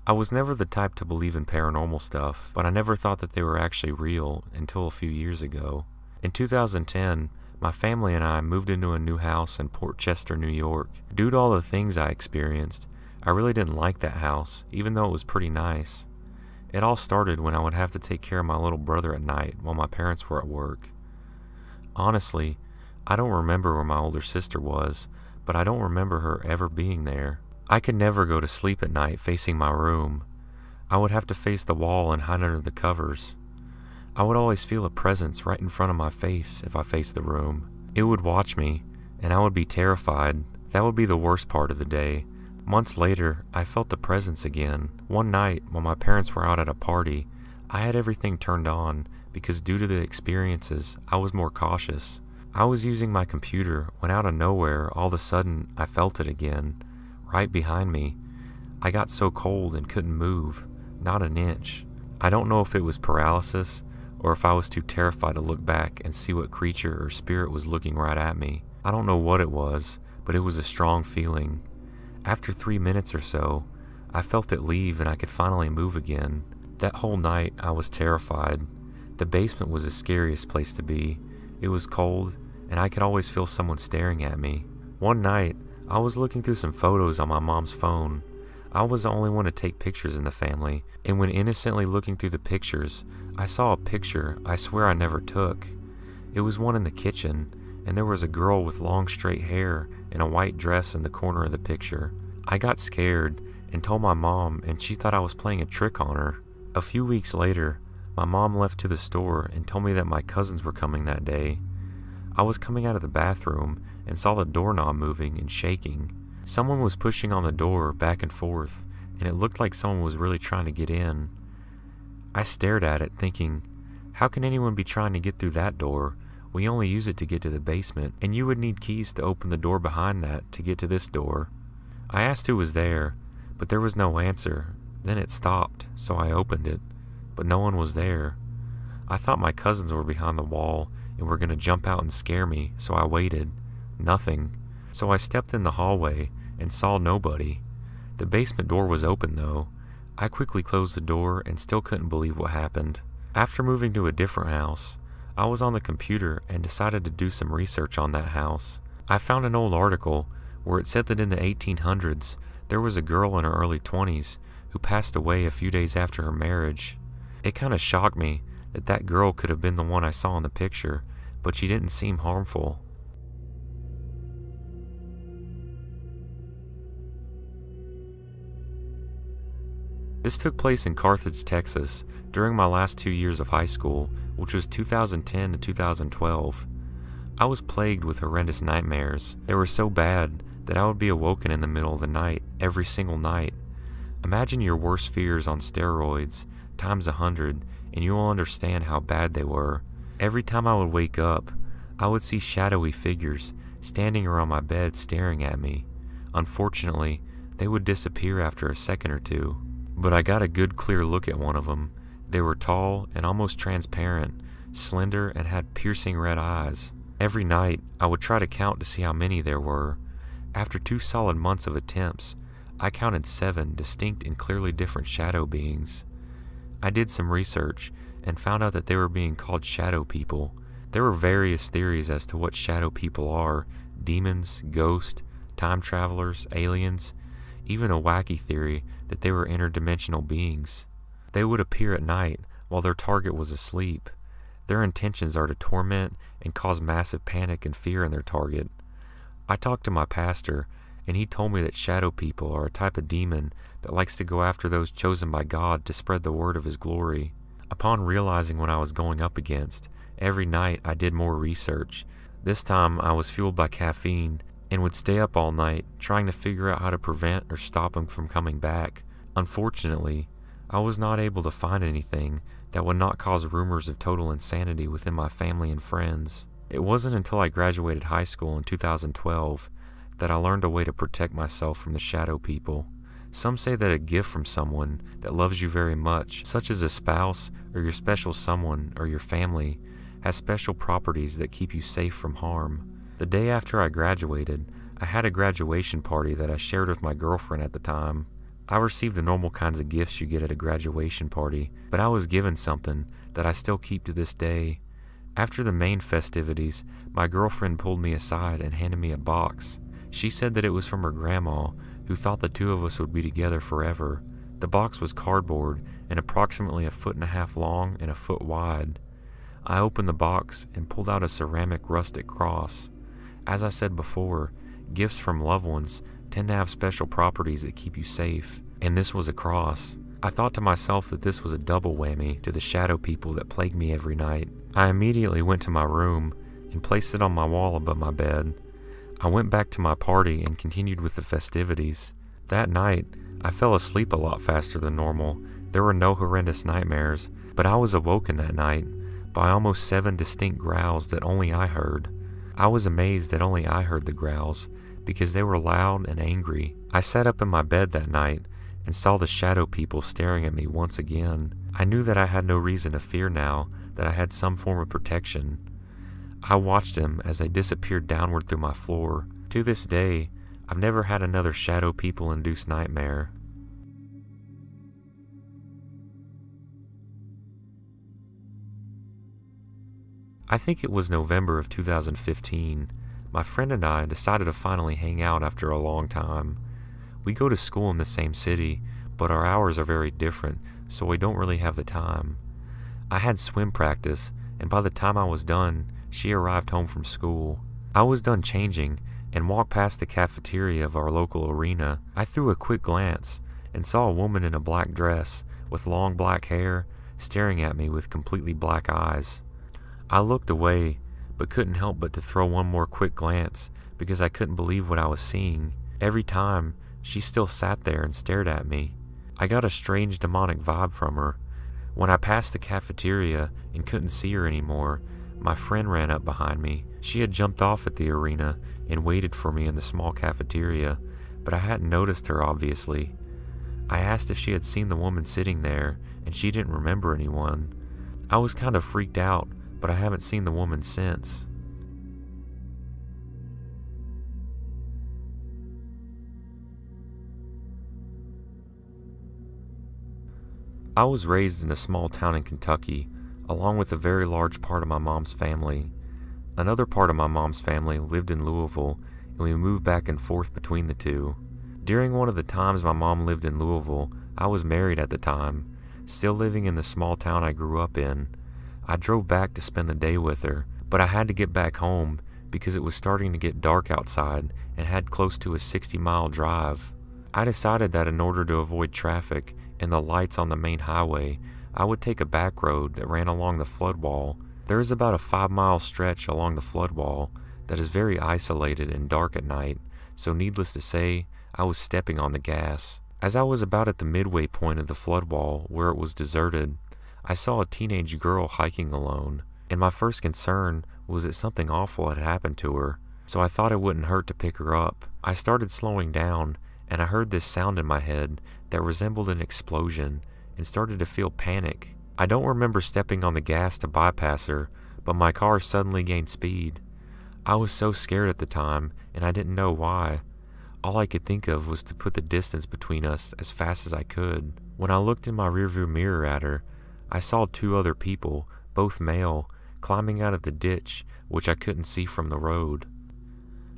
I was never the type to believe in paranormal stuff, but I never thought that they were actually real until a few years ago. In 2010, my family and I moved into a new house in Port Chester, New York. Due to all the things I experienced, I really didn't like that house, even though it was pretty nice. It all started when I would have to take care of my little brother at night while my parents were at work. Honestly, I don't remember where my older sister was, but I don't remember her ever being there. I could never go to sleep at night facing my room. I would have to face the wall and hide under the covers. I would always feel a presence right in front of my face if I faced the room. It would watch me, and I would be terrified. That would be the worst part of the day. Months later, I felt the presence again. One night, while my parents were out at a party, I had everything turned on because due to the experiences, I was more cautious. I was using my computer when out of nowhere, all of a sudden, I felt it again, right behind me. I got so cold and couldn't move, not an inch. I don't know if it was paralysis or if I was too terrified to look back and see what creature or spirit was looking right at me. I don't know what it was, but it was a strong feeling. After 3 minutes or so, I felt it leave and I could finally move again. That whole night, I was terrified. The basement was the scariest place to be. It was cold, and I could always feel someone staring at me. One night, I was looking through some photos on my mom's phone. I was the only one to take pictures in the family, and when innocently looking through the pictures, I saw a picture I swear I never took. It was one in the kitchen, and there was a girl with long straight hair in a white dress in the corner of the picture. I got scared and told my mom, and she thought I was playing a trick on her. A few weeks later, my mom left to the store and told me that my cousins were coming that day. I was coming out of the bathroom and saw the doorknob moving and shaking. Someone was pushing on the door back and forth, and it looked like someone was really trying to get in. I stared at it thinking, how can anyone be trying to get through that door? We only use it to get to the basement, and you would need keys to open the door behind that to get to this door. I asked who was there, but there was no answer. Then it stopped, so I opened it, but no one was there. I thought my cousins were behind the wall and were going to jump out and scare me, so I waited. Nothing. So I stepped in the hallway and saw nobody. The basement door was open though. I quickly closed the door and still couldn't believe what happened. After moving to a different house, I was on the computer and decided to do some research on that house. I found an old article where it said that in the 1800s, there was a girl in her early 20s who passed away a few days after her marriage. It kind of shocked me that that girl could have been the one I saw in the picture, but she didn't seem harmful. This took place in Carthage, Texas, during my last 2 years of high school, which was 2010 to 2012. I was plagued with horrendous nightmares. They were so bad that I would be awoken in the middle of the night, every single night. Imagine your worst fears on steroids, times 100, and you will understand how bad they were. Every time I would wake up, I would see shadowy figures standing around my bed staring at me. Unfortunately, they would disappear after a second or two. But I got a good clear look at one of them. They were tall and almost transparent, slender, and had piercing red eyes. Every night, I would try to count to see how many there were. After 2 solid months of attempts, I counted 7 distinct and clearly different shadow beings. I did some research and found out that they were being called shadow people. There were various theories as to what shadow people are: demons, ghosts, time travelers, aliens, even a wacky theory that they were interdimensional beings. They would appear at night while their target was asleep. Their intentions are to torment and cause massive panic and fear in their target. I talked to my pastor, and he told me that shadow people are a type of demon that likes to go after those chosen by God to spread the word of his glory. Upon realizing what I was going up against, every night I did more research. This time I was fueled by caffeine and would stay up all night trying to figure out how to prevent or stop them from coming back. Unfortunately, I was not able to find anything that would not cause rumors of total insanity within my family and friends. It wasn't until I graduated high school in 2012 that I learned a way to protect myself from the shadow people. Some say that a gift from someone that loves you very much, such as a spouse or your special someone or your family, has special properties that keep you safe from harm. The day after I graduated, I had a graduation party that I shared with my girlfriend at the time. I received the normal kinds of gifts you get at a graduation party, but I was given something that I still keep to this day. After the main festivities, my girlfriend pulled me aside and handed me a box. She said that it was from her grandma, who thought the two of us would be together forever. The box was cardboard and approximately 1.5 feet long and 1 foot wide. I opened the box and pulled out a ceramic rustic cross. As I said before, gifts from loved ones tend to have special properties that keep you safe, and this was a cross. I thought to myself that this was a double whammy to the shadow people that plagued me every night. I immediately went to my room and placed it on my wall above my bed. I went back to my party and continued with the festivities. That night, I fell asleep a lot faster than normal. There were no horrendous nightmares, but I was awoken that night by almost 7 distinct growls that only I heard. I was amazed that only I heard the growls, because they were loud and angry. I sat up in my bed that night and saw the shadow people staring at me once again. I knew that I had no reason to fear now that I had some form of protection. I watched them as they disappeared downward through my floor. To this day, I've never had another shadow people-induced nightmare. I think it was November of 2015. My friend and I decided to finally hang out after a long time. We go to school in the same city, but our hours are very different, so we don't really have the time. I had swim practice, and by the time I was done, she arrived home from school. I was done changing and walked past the cafeteria of our local arena. I threw a quick glance and saw a woman in a black dress with long black hair staring at me with completely black eyes. I looked away, but couldn't help but to throw one more quick glance because I couldn't believe what I was seeing. Every time, she still sat there and stared at me. I got a strange demonic vibe from her. When I passed the cafeteria and couldn't see her anymore, my friend ran up behind me. She had jumped off at the arena and waited for me in the small cafeteria, but I hadn't noticed her, obviously. I asked if she had seen the woman sitting there, and she didn't remember anyone. I was kind of freaked out, but I haven't seen the woman since. I was raised in a small town in Kentucky, along with a very large part of my mom's family. Another part of my mom's family lived in Louisville, and we moved back and forth between the two. During one of the times my mom lived in Louisville, I was married at the time, still living in the small town I grew up in. I drove back to spend the day with her, but I had to get back home because it was starting to get dark outside and had close to a 60-mile drive. I decided that in order to avoid traffic and the lights on the main highway, I would take a back road that ran along the flood wall. There is about a 5-mile stretch along the flood wall that is very isolated and dark at night, so needless to say, I was stepping on the gas. As I was about at the midway point of the flood wall where it was deserted, I saw a teenage girl hiking alone, and my first concern was that something awful had happened to her, so I thought it wouldn't hurt to pick her up. I started slowing down, and I heard this sound in my head that resembled an explosion, and started to feel panic. I don't remember stepping on the gas to bypass her, but my car suddenly gained speed. I was so scared at the time, and I didn't know why. All I could think of was to put the distance between us as fast as I could. When I looked in my rearview mirror at her, I saw 2 other people, both male, climbing out of the ditch, which I couldn't see from the road.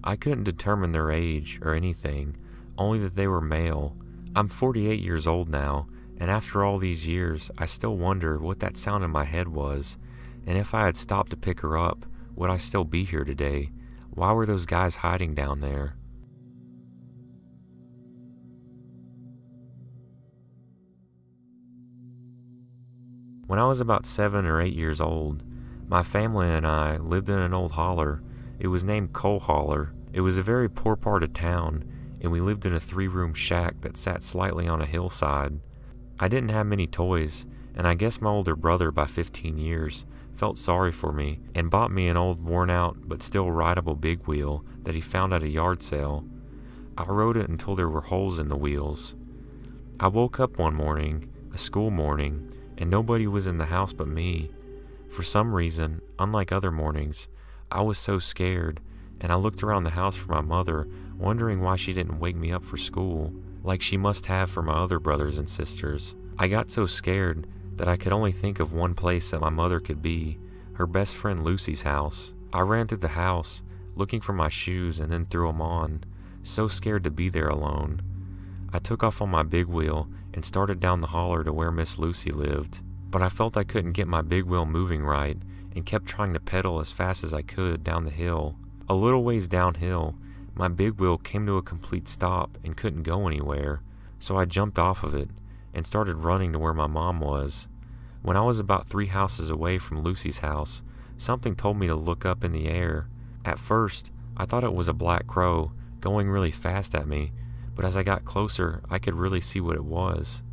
I couldn't determine their age or anything, only that they were male. I'm 48 years old now, and after all these years, I still wonder what that sound in my head was, and if I had stopped to pick her up, would I still be here today? Why were those guys hiding down there? When I was about 7 or 8 years old, my family and I lived in an old holler. It was named Coal Holler. It was a very poor part of town, and we lived in a 3-room shack that sat slightly on a hillside. I didn't have many toys, and I guess my older brother by 15 years felt sorry for me and bought me an old worn-out but still rideable big wheel that he found at a yard sale. I rode it until there were holes in the wheels. I woke up one morning, a school morning, and nobody was in the house but me. For some reason, unlike other mornings, I was so scared, and I looked around the house for my mother, wondering why she didn't wake me up for school. like she must have for my other brothers and sisters. I got so scared that I could only think of one place that my mother could be, her best friend Lucy's house. I ran through the house, looking for my shoes, and then threw them on, so scared to be there alone. I took off on my big wheel and started down the holler to where Miss Lucy lived, but I felt I couldn't get my big wheel moving right and kept trying to pedal as fast as I could down the hill. A little ways downhill, my big wheel came to a complete stop and couldn't go anywhere, so I jumped off of it and started running to where my mom was. When I was about 3 houses away from Lucy's house, something told me to look up in the air. At first, I thought it was a black crow going really fast at me, but as I got closer, I could really see what it was.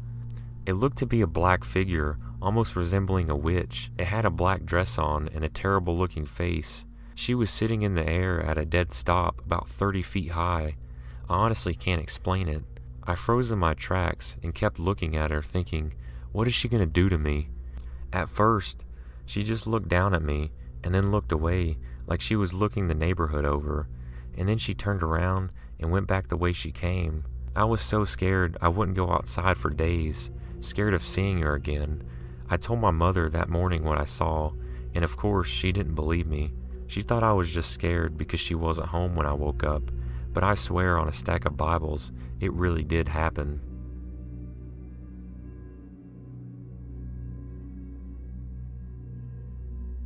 It looked to be a black figure, almost resembling a witch. It had a black dress on and a terrible looking face. She was sitting in the air at a dead stop about 30 feet high. I honestly can't explain it. I froze in my tracks and kept looking at her, thinking, what is she going to do to me? At first, she just looked down at me and then looked away like she was looking the neighborhood over, and then she turned around and went back the way she came. I was so scared I wouldn't go outside for days, scared of seeing her again. I told my mother that morning what I saw, and of course she didn't believe me. She thought I was just scared because she wasn't home when I woke up, but I swear on a stack of Bibles, it really did happen.